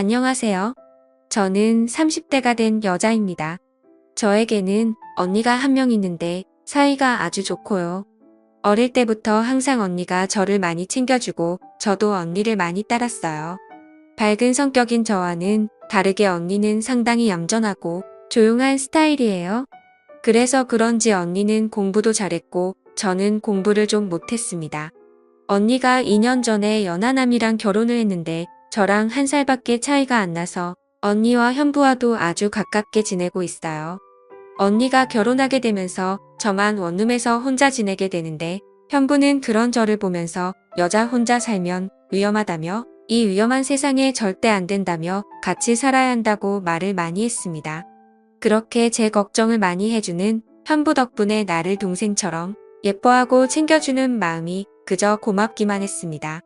안녕하세요. 저는 30대가 된 여자입니다. 저에게는 언니가 한 명 있는데 사이가 아주 좋고요. 어릴 때부터 항상 언니가 저를 많이 챙겨주고 저도 언니를 많이 따랐어요. 밝은 성격인 저와는 다르게 언니는 상당히 얌전하고 조용한 스타일이에요. 그래서 그런지 언니는 공부도 잘했고 저는 공부를 좀 못했습니다. 언니가 2년 전에 연하남이랑 결혼을 했는데 저랑 1살밖에 차이가 안 나서 언니와 현부와도 아주 가깝게 지내고 있어요. 언니가 결혼하게 되면서 저만 원룸에서 혼자 지내게 되는데 현부는 그런 저를 보면서 여자 혼자 살면 위험하다며 이 위험한 세상에 절대 안 된다며 같이 살아야 한다고 말을 많이 했습니다. 그렇게 제 걱정을 많이 해주는 현부 덕분에 나를 동생처럼 예뻐하고 챙겨주는 마음이 그저 고맙기만 했습니다.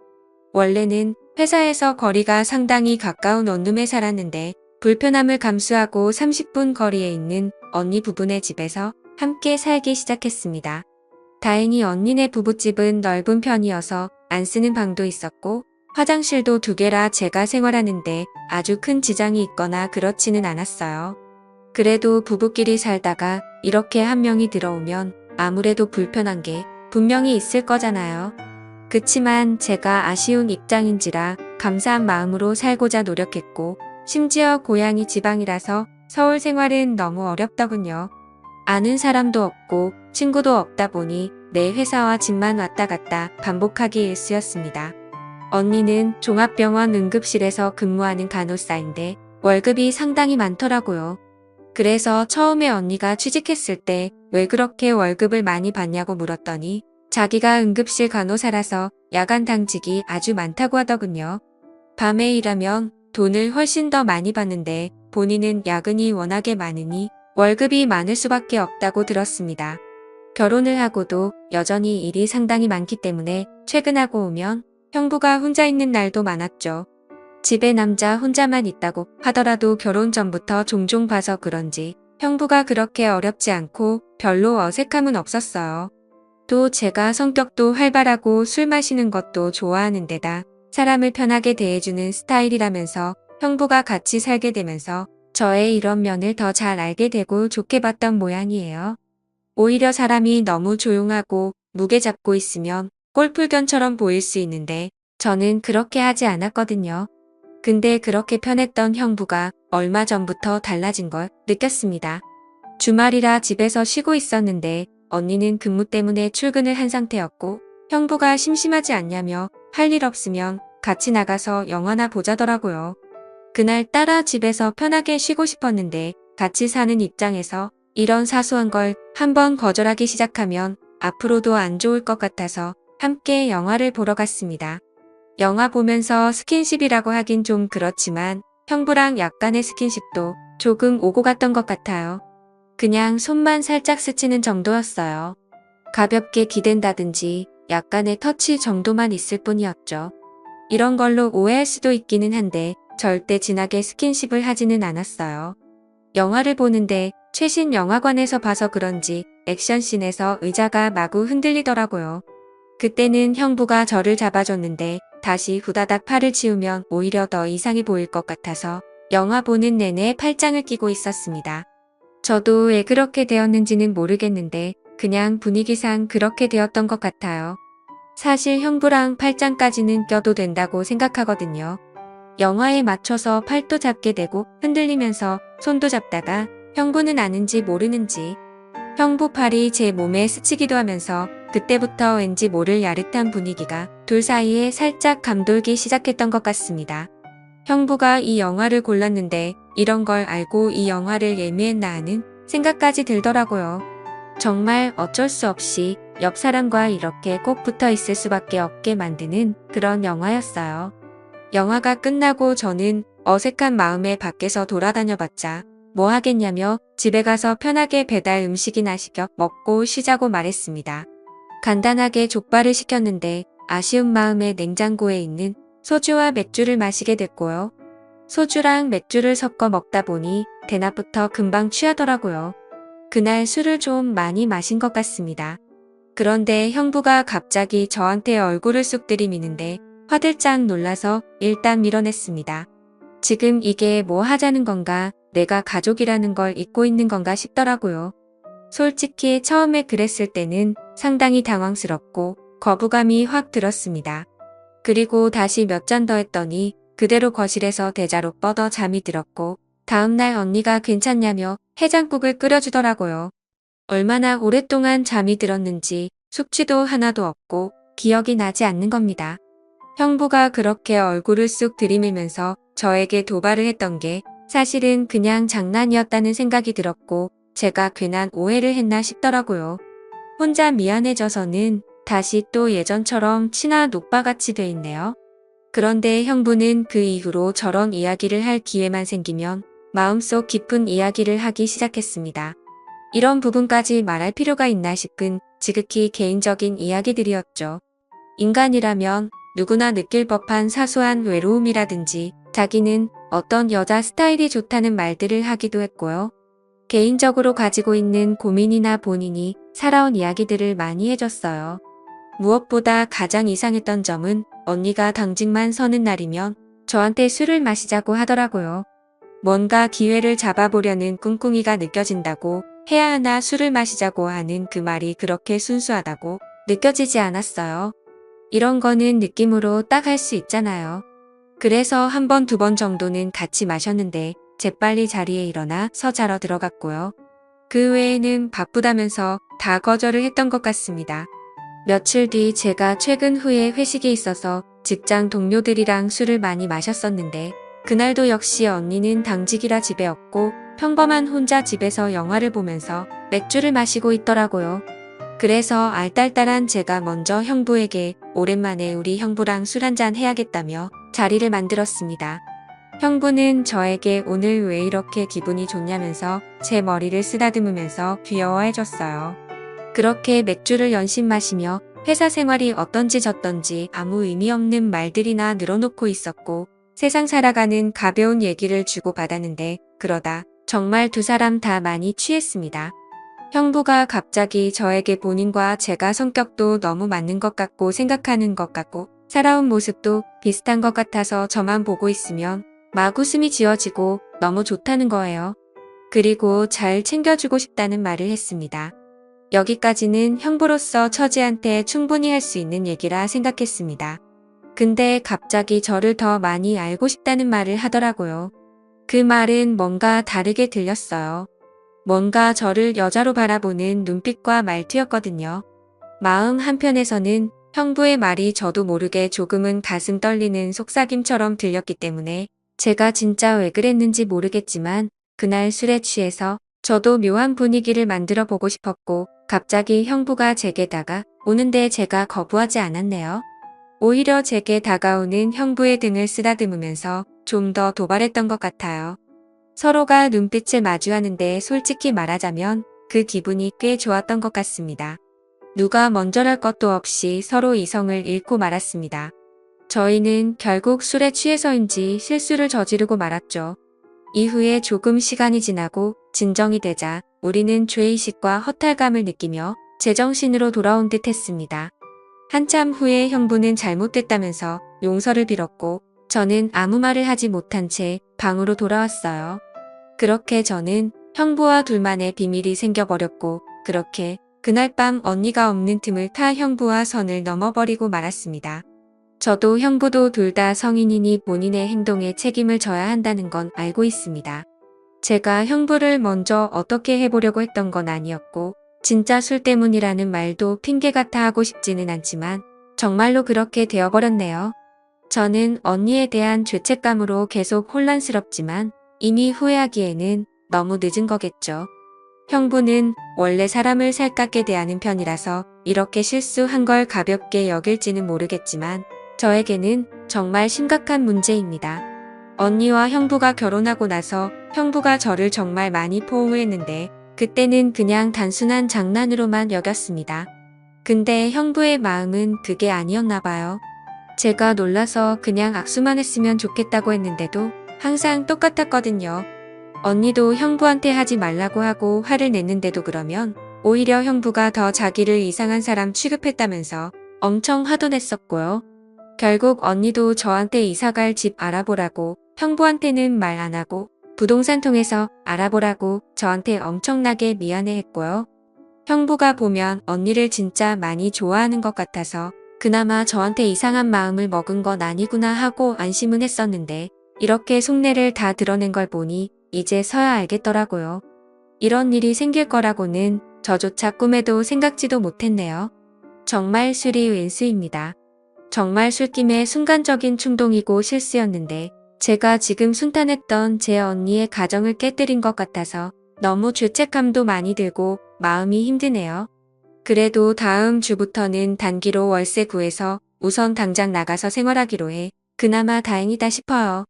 원래는 회사에서 거리가 상당히 가까운 원룸에 살았는데 불편함을 감수하고 30분 거리에 있는 언니 부부네 집에서 함께 살기 시작했습니다. 다행히 언니네 부부집은 넓은 편이어서 안 쓰는 방도 있었고 화장실도 2개라 제가 생활하는데 아주 큰 지장이 있거나 그렇지는 않았어요. 그래도 부부끼리 살다가 이렇게 한 명이 들어오면 아무래도 불편한 게 분명히 있을 거잖아요. 그치만 제가 아쉬운 입장인지라 감사한 마음으로 살고자 노력했고 심지어 고향이 지방이라서 서울 생활은 너무 어렵더군요. 아는 사람도 없고 친구도 없다 보니 내 회사와 집만 왔다 갔다 반복하기 일쑤였습니다. 언니는 종합병원 응급실에서 근무하는 간호사인데 월급이 상당히 많더라고요. 그래서 처음에 언니가 취직했을 때 왜 그렇게 월급을 많이 받냐고 물었더니 자기가 응급실 간호사라서 야간 당직이 아주 많다고 하더군요. 밤에 일하면 돈을 훨씬 더 많이 받는데 본인은 야근이 워낙에 많으니 월급이 많을 수밖에 없다고 들었습니다. 결혼을 하고도 여전히 일이 상당히 많기 때문에 퇴근하고 오면 형부가 혼자 있는 날도 많았죠. 집에 남자 혼자만 있다고 하더라도 결혼 전부터 종종 봐서 그런지 형부가 그렇게 어렵지 않고 별로 어색함은 없었어요. 또 제가 성격도 활발하고 술 마시는 것도 좋아하는 데다 사람을 편하게 대해주는 스타일이라면서 형부가 같이 살게 되면서 저의 이런 면을 더 잘 알게 되고 좋게 봤던 모양이에요. 오히려 사람이 너무 조용하고 무게 잡고 있으면 꼴불견처럼 보일 수 있는데 저는 그렇게 하지 않았거든요. 근데 그렇게 편했던 형부가 얼마 전부터 달라진 걸 느꼈습니다. 주말이라 집에서 쉬고 있었는데 언니는 근무 때문에 출근을 한 상태였고 형부가 심심하지 않냐며 할 일 없으면 같이 나가서 영화나 보자더라고요. 그날따라 집에서 편하게 쉬고 싶었는데 같이 사는 입장에서 이런 사소한 걸 한번 거절하기 시작하면 앞으로도 안 좋을 것 같아서 함께 영화를 보러 갔습니다. 영화 보면서 스킨십이라고 하긴 좀 그렇지만 형부랑 약간의 스킨십도 조금 오고 갔던 것 같아요. 그냥 손만 살짝 스치는 정도였어요. 가볍게 기댄다든지 약간의 터치 정도만 있을 뿐이었죠. 이런 걸로 오해할 수도 있기는 한데 절대 진하게 스킨십을 하지는 않았어요. 영화를 보는데 최신 영화관에서 봐서 그런지 액션씬에서 의자가 마구 흔들리더라고요. 그때는 형부가 저를 잡아줬는데 다시 후다닥 팔을 치우면 오히려 더 이상해 보일 것 같아서 영화 보는 내내 팔짱을 끼고 있었습니다. 저도 왜 그렇게 되었는지는 모르겠는데 그냥 분위기상 그렇게 되었던 것 같아요. 사실 형부랑 팔짱까지는 껴도 된다고 생각하거든요. 영화에 맞춰서 팔도 잡게 되고 흔들리면서 손도 잡다가 형부는 아는지 모르는지 형부 팔이 제 몸에 스치기도 하면서 그때부터 왠지 모를 야릇한 분위기가 둘 사이에 살짝 감돌기 시작했던 것 같습니다. 형부가 이 영화를 골랐는데 이런 걸 알고 이 영화를 예매했나 하는 생각까지 들더라고요. 정말 어쩔 수 없이 옆 사람과 이렇게 꼭 붙어 있을 수밖에 없게 만드는 그런 영화였어요. 영화가 끝나고 저는 어색한 마음에 밖에서 돌아다녀봤자 뭐 하겠냐며 집에 가서 편하게 배달 음식이나 시켜 먹고 쉬자고 말했습니다. 간단하게 족발을 시켰는데 아쉬운 마음에 냉장고에 있는 소주와 맥주를 마시게 됐고요. 소주랑 맥주를 섞어 먹다 보니 대낮부터 금방 취하더라고요. 그날 술을 좀 많이 마신 것 같습니다. 그런데 형부가 갑자기 저한테 얼굴을 쑥 들이미는데 화들짝 놀라서 일단 밀어냈습니다. 지금 이게 뭐 하자는 건가, 내가 가족이라는 걸 잊고 있는 건가 싶더라고요. 솔직히 처음에 그랬을 때는 상당히 당황스럽고 거부감이 확 들었습니다. 그리고 다시 몇 잔 더 했더니 그대로 거실에서 대자로 뻗어 잠이 들었고 다음날 언니가 괜찮냐며 해장국을 끓여주더라고요. 얼마나 오랫동안 잠이 들었는지 숙취도 하나도 없고 기억이 나지 않는 겁니다. 형부가 그렇게 얼굴을 쑥 들이밀면서 저에게 도발을 했던 게 사실은 그냥 장난이었다는 생각이 들었고 제가 괜한 오해를 했나 싶더라고요. 혼자 미안해져서는 다시 또 예전처럼 친한 오빠같이 돼 있네요. 그런데 형부는 그 이후로 저런 이야기를 할 기회만 생기면 마음속 깊은 이야기를 하기 시작했습니다. 이런 부분까지 말할 필요가 있나 싶은 지극히 개인적인 이야기들이었죠. 인간이라면 누구나 느낄 법한 사소한 외로움이라든지 자기는 어떤 여자 스타일이 좋다는 말들을 하기도 했고요. 개인적으로 가지고 있는 고민이나 본인이 살아온 이야기들을 많이 해줬어요. 무엇보다 가장 이상했던 점은 언니가 당직만 서는 날이면 저한테 술을 마시자고 하더라고요. 뭔가 기회를 잡아보려는 꿍꿍이가 느껴진다고 해야 하나 술을 마시자고 하는 그 말이 그렇게 순수하다고 느껴지지 않았어요. 이런 거는 느낌으로 딱 할 수 있잖아요. 그래서 한 번, 두 번 정도는 같이 마셨는데 재빨리 자리에 일어나 서 자러 들어갔고요. 그 외에는 바쁘다면서 다 거절을 했던 것 같습니다. 며칠 뒤 제가 최근 후에 회식이 있어서 직장 동료들이랑 술을 많이 마셨었는데 그날도 역시 언니는 당직이라 집에 없고 평범한 혼자 집에서 영화를 보면서 맥주를 마시고 있더라고요. 그래서 알딸딸한 제가 먼저 형부에게 오랜만에 우리 형부랑 술 한잔 해야겠다며 자리를 만들었습니다. 형부는 저에게 오늘 왜 이렇게 기분이 좋냐면서 제 머리를 쓰다듬으면서 귀여워해줬어요. 그렇게 맥주를 연신 마시며 회사 생활이 어떤지 저떤지 아무 의미 없는 말들이나 늘어놓고 있었고 세상 살아가는 가벼운 얘기를 주고받았는데 그러다 정말 두 사람 다 많이 취했습니다. 형부가 갑자기 저에게 본인과 제가 성격도 너무 맞는 것 같고 생각하는 것 같고 살아온 모습도 비슷한 것 같아서 저만 보고 있으면 막 웃음이 지어지고 너무 좋다는 거예요. 그리고 잘 챙겨주고 싶다는 말을 했습니다. 여기까지는 형부로서 처제한테 충분히 할 수 있는 얘기라 생각했습니다. 근데 갑자기 저를 더 많이 알고 싶다는 말을 하더라고요. 그 말은 뭔가 다르게 들렸어요. 뭔가 저를 여자로 바라보는 눈빛과 말투였거든요. 마음 한편에서는 형부의 말이 저도 모르게 조금은 가슴 떨리는 속삭임처럼 들렸기 때문에 제가 진짜 왜 그랬는지 모르겠지만 그날 술에 취해서 저도 묘한 분위기를 만들어 보고 싶었고 갑자기 형부가 제게 다가오는데 제가 거부하지 않았네요. 오히려 제게 다가오는 형부의 등을 쓰다듬으면서 좀 더 도발했던 것 같아요. 서로가 눈빛을 마주하는데 솔직히 말하자면 그 기분이 꽤 좋았던 것 같습니다. 누가 먼저랄 것도 없이 서로 이성을 잃고 말았습니다. 저희는 결국 술에 취해서인지 실수를 저지르고 말았죠. 이후에 조금 시간이 지나고 진정이 되자 우리는 죄의식과 허탈감을 느끼며 제정신으로 돌아온 듯 했습니다. 한참 후에 형부는 잘못됐다면서 용서를 빌었고 저는 아무 말을 하지 못한 채 방으로 돌아왔어요. 그렇게 저는 형부와 둘만의 비밀이 생겨버렸고 그렇게 그날 밤 언니가 없는 틈을 타 형부와 선을 넘어버리고 말았습니다. 저도 형부도 둘 다 성인이니 본인의 행동에 책임을 져야 한다는 건 알고 있습니다. 제가 형부를 먼저 어떻게 해보려고 했던 건 아니었고 진짜 술 때문이라는 말도 핑계 같아 하고 싶지는 않지만 정말로 그렇게 되어버렸네요. 저는 언니에 대한 죄책감으로 계속 혼란스럽지만 이미 후회하기에는 너무 늦은 거겠죠. 형부는 원래 사람을 살갑게 대하는 편이라서 이렇게 실수한 걸 가볍게 여길지는 모르겠지만 저에게는 정말 심각한 문제입니다. 언니와 형부가 결혼하고 나서 형부가 저를 정말 많이 포옹했는데 그때는 그냥 단순한 장난으로만 여겼습니다. 근데 형부의 마음은 그게 아니었나 봐요. 제가 놀라서 그냥 악수만 했으면 좋겠다고 했는데도 항상 똑같았거든요. 언니도 형부한테 하지 말라고 하고 화를 냈는데도 그러면 오히려 형부가 더 자기를 이상한 사람 취급했다면서 엄청 화도 냈었고요. 결국 언니도 저한테 이사갈 집 알아보라고 형부한테는 말 안 하고 부동산 통해서 알아보라고 저한테 엄청나게 미안해했고요. 형부가 보면 언니를 진짜 많이 좋아하는 것 같아서 그나마 저한테 이상한 마음을 먹은 건 아니구나 하고 안심은 했었는데 이렇게 속내를 다 드러낸 걸 보니 이제서야 알겠더라고요. 이런 일이 생길 거라고는 저조차 꿈에도 생각지도 못했네요. 정말 술이 왼수입니다. 정말 술김에 순간적인 충동이고 실수였는데 제가 지금 순탄했던 제 언니의 가정을 깨뜨린 것 같아서 너무 죄책감도 많이 들고 마음이 힘드네요. 그래도 다음 주부터는 단기로 월세 구해서 우선 당장 나가서 생활하기로 해 그나마 다행이다 싶어요.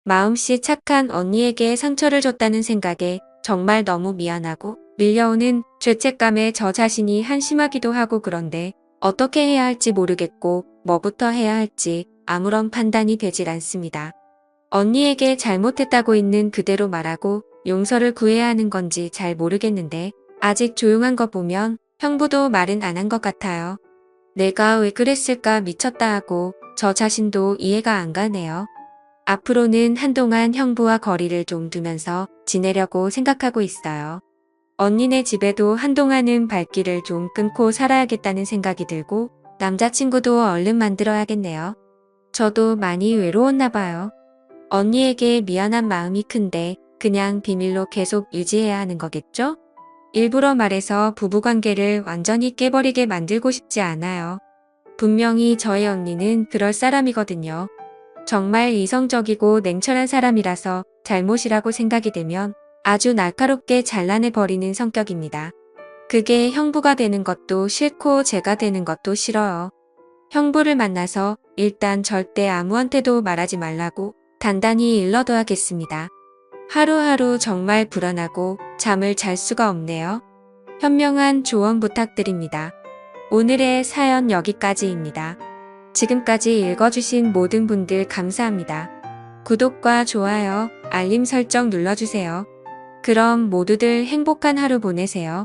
마음씨 착한 언니에게 상처를 줬다는 생각에 정말 너무 미안하고 밀려오는 죄책감에 저 자신이 한심하기도 하고 그런데 어떻게 해야 할지 모르겠고 뭐부터 해야 할지 아무런 판단이 되질 않습니다. 언니에게 잘못했다고 있는 그대로 말하고 용서를 구해야 하는 건지 잘 모르겠는데 아직 조용한 거 보면 형부도 말은 안 한 것 같아요. 내가 왜 그랬을까 미쳤다 하고 저 자신도 이해가 안 가네요. 앞으로는 한동안 형부와 거리를 좀 두면서 지내려고 생각하고 있어요. 언니네 집에도 한동안은 발길을 좀 끊고 살아야겠다는 생각이 들고 남자친구도 얼른 만들어야겠네요. 저도 많이 외로웠나 봐요. 언니에게 미안한 마음이 큰데 그냥 비밀로 계속 유지해야 하는 거겠죠? 일부러 말해서 부부관계를 완전히 깨버리게 만들고 싶지 않아요. 분명히 저희 언니는 그럴 사람이거든요. 정말 이성적이고 냉철한 사람이라서 잘못이라고 생각이 되면 아주 날카롭게 잘라내버리는 성격입니다. 그게 형부가 되는 것도 싫고 제가 되는 것도 싫어요. 형부를 만나서 일단 절대 아무한테도 말하지 말라고 단단히 일러둬야겠습니다. 하루하루 정말 불안하고 잠을 잘 수가 없네요. 현명한 조언 부탁드립니다. 오늘의 사연 여기까지입니다. 지금까지 읽어주신 모든 분들 감사합니다. 구독과 좋아요, 알림 설정 눌러주세요. 그럼 모두들 행복한 하루 보내세요.